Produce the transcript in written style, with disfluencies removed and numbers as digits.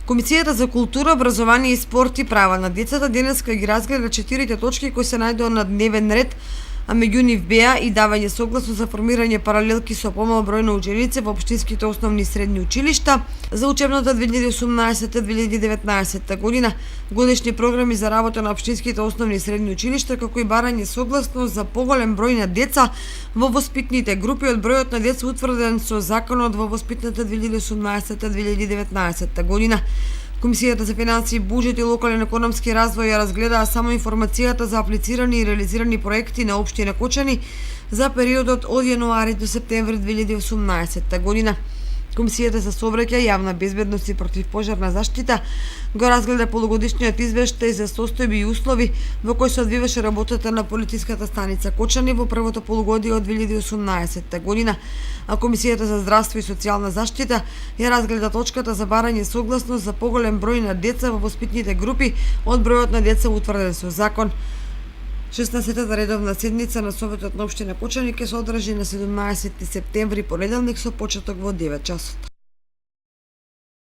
Комисијата за култура, образование и спорт и права на децата денеска ги разгледа 4 точки кои се најдоа на дневен ред, а меѓу нив беа и давање согласност за формирање паралелки со помал број на ученици во општинските основни и средни училишта за учебната 2018-2019 година, годишни програми за работа на општинските основни и средни училишта, како и барање согласност за поголем број на деца во воспитните групи од бројот на деца утврден со законот во воспитната 2018-2019 година. Комисијата за финансии, буџет и локален економски развој ја разгледаа само информацијата за аплицирани и реализирани проекти на општина Кочани за периодот од јануари до септември 2018 година. Комисијата за сообраќај, јавна безбедност и противпожарна заштита го разгледа полугодишниот извештај за состојби и услови во кои се одвиваше работата на полициската станица Кочани во првото полугодие од 2018 година, а Комисијата за здравство и социјална заштита ја разгледа точката за барање согласност за поголем број на деца во воспитните групи од бројот на деца утврден со закон. 16-та редовна седница на Советот на општина Кочани ќе се одржи на 17 септември, понеделник, со почеток во 9 часот.